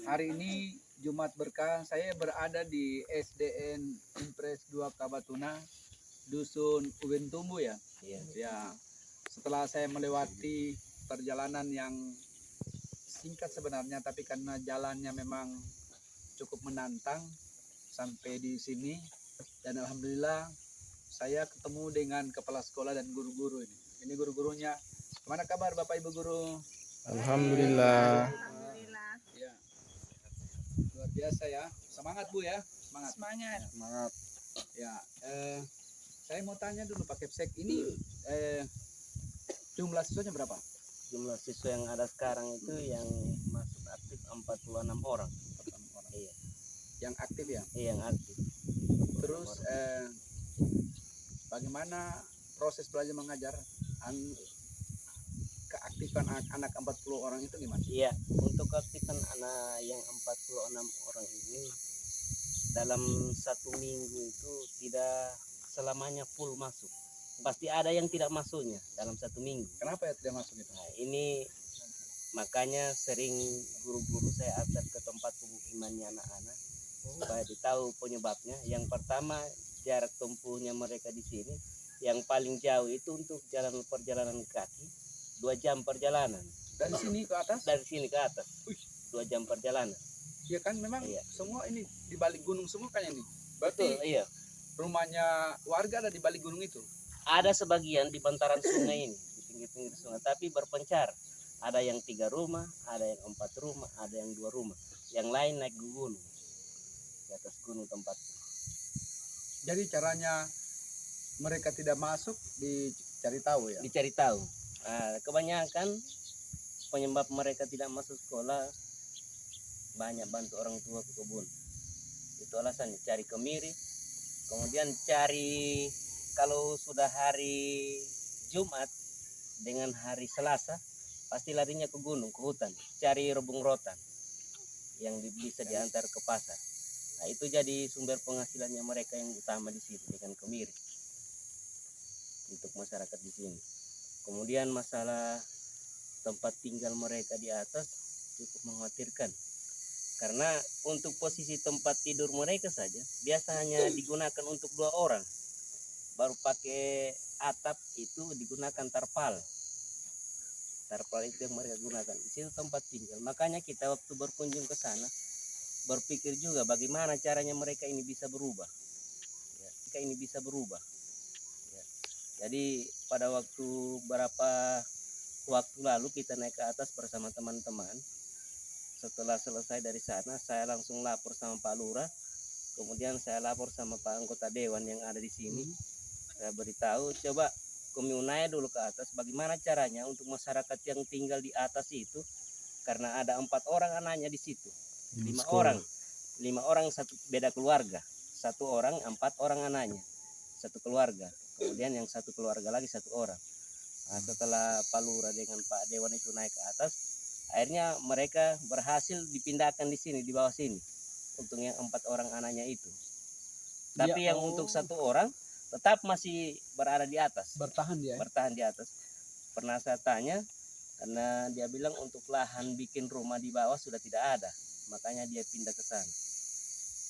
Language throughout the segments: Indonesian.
Hari ini Jumat Berkah, saya berada di SDN Impres 2 Kabatuna, Dusun Ubin Tumbu ya. Iya. Ya, setelah saya melewati perjalanan yang singkat sebenarnya, tapi karena jalannya memang cukup menantang sampai di sini, dan alhamdulillah saya ketemu dengan kepala sekolah dan guru-guru ini. Ini guru-gurunya. Gimana kabar Bapak Ibu guru? Alhamdulillah. Alhamdulillah. Ya, luar biasa ya. Semangat Bu ya, semangat. Semangat. Semangat. Ya, saya mau tanya dulu Pak Kepsek, ini jumlah siswanya berapa? Jumlah siswa yang ada sekarang itu yang masuk aktif 46 orang. 46 orang. Iya, Yang aktif ya. yang aktif. Terus bagaimana proses belajar mengajar? Keaktifan anak 40 orang itu gimana? Iya, untuk aktifan anak yang 46 orang ini dalam 1 minggu itu tidak selamanya full masuk. Pasti ada yang tidak masuknya dalam 1 minggu. Kenapa ya tidak masuk itu? Nah, ini makanya sering guru-guru saya antar ke tempat pemukimannya anak-anak supaya ditahu penyebabnya. Yang pertama, jarak tempuhnya mereka di sini yang paling jauh itu untuk perjalanan kaki 2 jam perjalanan. Dari sini ke atas? Dari sini ke atas 2 jam perjalanan. Ya kan memang Iya. semua ini di balik gunung semua kayaknya nih. Berarti Betul, iya. rumahnya warga ada di balik gunung itu. Ada sebagian di bantaran sungai ini, di pinggir-pinggir sungai, tapi berpencar. Ada yang 3 rumah, ada yang 4 rumah, ada yang 2 rumah. Yang lain naik ke gunung, di atas gunung tempat. Jadi caranya mereka tidak masuk dicari tahu ya. Dicari tahu. Nah, kebanyakan penyebab mereka tidak masuk sekolah banyak bantu orang tua ke kebun. Itu alasannya, cari kemiri, kemudian cari kalau sudah hari Jumat dengan hari Selasa pasti larinya ke gunung, ke hutan, cari rebung rotan yang bisa diantar ke pasar. Nah, itu jadi sumber penghasilannya mereka yang utama di sini dengan kemiri untuk masyarakat di sini. Kemudian masalah tempat tinggal mereka di atas cukup mengkhawatirkan. Karena untuk posisi tempat tidur mereka saja biasa hanya digunakan untuk 2 orang. Baru pakai atap itu digunakan tarpal. Tarpal itu yang mereka gunakan. Di situ tempat tinggal. Makanya kita waktu berkunjung ke sana berpikir juga bagaimana caranya mereka ini bisa berubah. Ya, jika ini bisa berubah. Ya. Jadi pada waktu waktu lalu kita naik ke atas bersama teman-teman. Setelah selesai dari sana saya langsung lapor sama Pak Lurah. Kemudian saya lapor sama Pak anggota dewan yang ada di sini. Saya beritahu, coba kami naik dulu ke atas bagaimana caranya untuk masyarakat yang tinggal di atas itu, karena ada 4 orang anaknya di situ. 5 orang. 5 orang satu beda keluarga. 1 orang 4 orang anaknya. Satu keluarga. Kemudian yang satu keluarga lagi 1 orang. Nah, setelah Pak Lurah dengan Pak Dewan itu naik ke atas, akhirnya mereka berhasil dipindahkan di sini, di bawah sini, untuk yang 4 orang anaknya itu. Tapi yang untuk 1 orang tetap masih berada di atas, Bertahan dia. bertahan di atas. Pernah saya tanya, karena dia bilang untuk lahan bikin rumah di bawah sudah tidak ada, makanya dia pindah ke sana.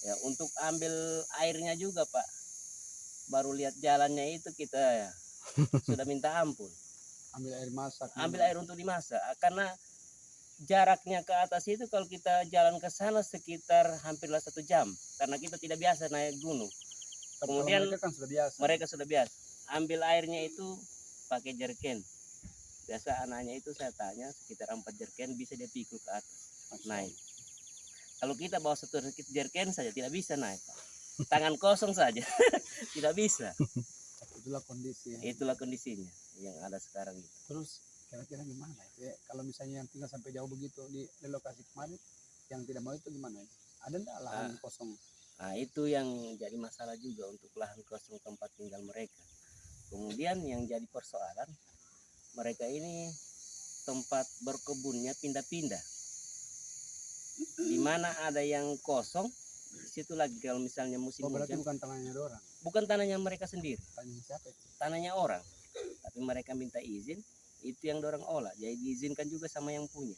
Ya, untuk ambil airnya juga Pak, baru lihat jalannya itu kita ya sudah minta ampun. Ambil air masak. Ambil air untuk dimasak, karena jaraknya ke atas itu kalau kita jalan ke sana sekitar hampirlah 1 jam, karena kita tidak biasa naik gunung. Tapi Kemudian mereka kan sudah biasa. Mereka sudah biasa. Ambil airnya itu pakai jerken. Biasa anaknya itu saya tanya sekitar 4 jerken bisa dia pikul ke atas naik. Kalau kita bawa 1 jerken saja tidak bisa naik. Tangan kosong saja tidak bisa. Itulah kondisi. Itulah kondisinya yang ada sekarang itu. Terus kira-kira gimana ya? Kalau misalnya yang tinggal sampai jauh begitu di lokasi kemarin, yang tidak mau itu gimana? Ada enggak lahan kosong? Nah, itu yang jadi masalah juga untuk lahan kosong tempat tinggal mereka. Kemudian yang jadi persoalan, mereka ini tempat berkebunnya pindah-pindah. Di mana ada yang kosong, di situ lagi kalau misalnya musim berarti hujan. bukan tanahnya orang. Bukan tanahnya mereka sendiri, Tanahnya siapa itu? tanahnya orang. Tapi mereka minta izin, itu yang dorang olah. Jadi diizinkan juga sama yang punya.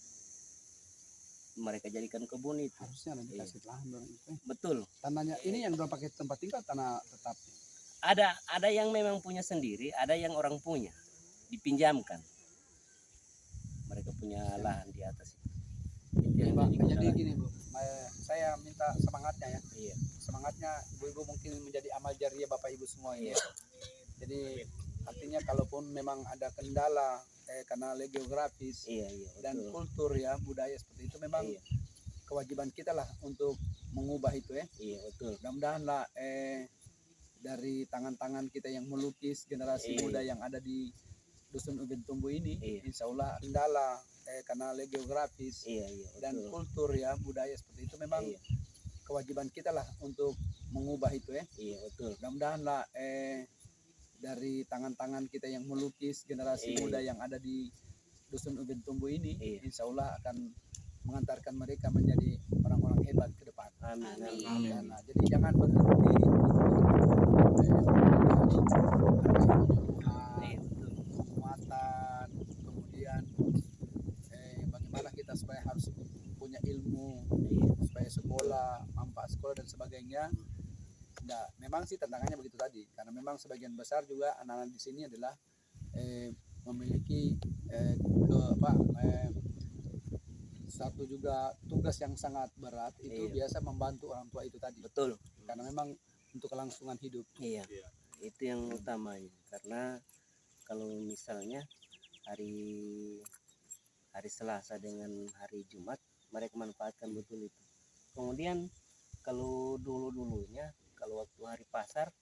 mereka jadikan kebun itu. Harusnya ada dikasih lahan dong itu. Betul. Tanahnya ini yang udah pakai tempat tinggal tanah tetap. Ada yang memang punya sendiri, ada yang orang punya dipinjamkan. Mereka punya lahan di atas itu. Itu yang Pak, dijadikan jadi lahan. gini Bu, saya minta semangatnya ya. Iya. Semangatnya ibu-ibu mungkin menjadi amal jariah Bapak Ibu semua ini. Iya. Jadi artinya kalaupun memang ada kendala karena geografis Iya, iya, dan betul. kultur ya budaya seperti itu memang Iya, kewajiban kita lah untuk mengubah itu ya. iya, betul. Mudah-mudahan lah dari tangan-tangan kita yang melukis generasi Iya. muda yang ada di Dusun Ubin Tumbuh ini, Iya. insya Allah kendala karena geografis Iya, iya, dan betul. kultur ya budaya seperti itu memang Iya, kewajiban kita lah untuk mengubah itu ya. iya, betul. Mudah-mudahan lah dari tangan-tangan kita yang melukis generasi Iya. muda yang ada di Dusun Ubin Tumbuh ini, Iya. insya Allah akan mengantarkan mereka menjadi orang-orang hebat ke depan. Amin, amin. Amin. Nah, jadi jangan berhenti Iya, betul. penguatan, kemudian bagaimana kita supaya harus punya ilmu, Iya, supaya sekolah, manfaat sekolah dan sebagainya. Nah, memang sih tantangannya begitu tadi, karena memang sebagian besar juga anak-anak di sini adalah memiliki satu juga tugas yang sangat berat itu Iya. biasa membantu orang tua itu tadi, betul. karena memang untuk kelangsungan hidup. Iya, itu yang utamanya. Karena kalau misalnya hari Selasa dengan hari Jumat mereka manfaatkan betul itu. Kemudian kalau dulunya kalau waktu hari pasar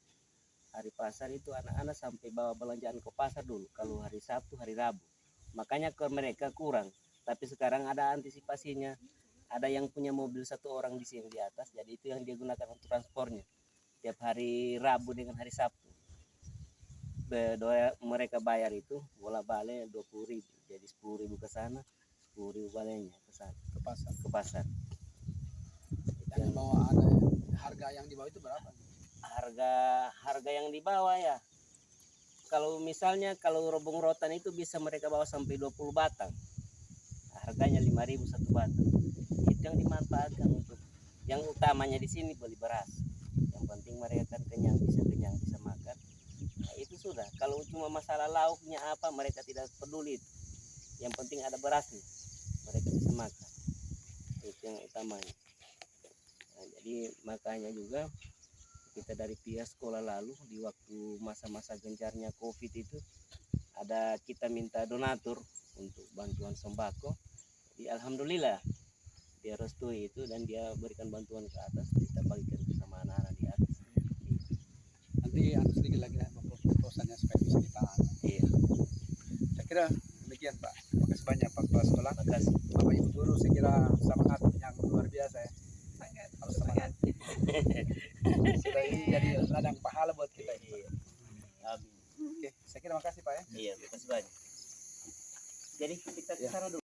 itu anak-anak sampai bawa belanjaan ke pasar dulu. Kalau hari Sabtu, hari Rabu, makanya ke mereka kurang. Tapi sekarang ada antisipasinya. Ada yang punya mobil satu orang di sini di atas, jadi itu yang dia gunakan untuk transportnya. Tiap hari Rabu dengan hari Sabtu, mereka bayar itu bola-balik 20.000, jadi 10.000 ke sana, 10.000 baliknya ke sana, Ke pasar. ke pasar. Itu Yang yang dibawa ada harga yang dibawa itu berapa? harga yang dibawa ya. Kalau misalnya kalau robong rotan itu bisa mereka bawa sampai 20 batang. Harganya 5.000 satu batang. Itu yang dimanfaatkan untuk yang utamanya di sini beli beras. Yang penting mereka kan kenyang bisa makan. Nah, itu sudah. Kalau cuma masalah lauknya apa mereka tidak peduli. Yang penting ada berasnya. Mereka bisa makan. Itu yang utamanya. Nah, jadi makanya juga kita dari pihak sekolah lalu di waktu masa-masa gencarnya COVID itu ada kita minta donatur untuk bantuan sembako. Jadi alhamdulillah dia restui itu dan dia berikan bantuan ke atas, kita bagikan sama anak-anak di atas. Nanti sedikit lagi lah proposalnya supaya bisa ditahan. Iya, Saya kira demikian Pak. Terima kasih banyak Pak Kepala Sekolah. makasih. Bapak Ibu Guru, saya kira semangat yang luar biasa ya. Harus semangat. Sudah ini jadi ladang pahala buat kita. Iya. Amin. Oke, saya kira makasih Pak ya. Iya, makasih banyak. Jadi kita ke Iya. sana dulu.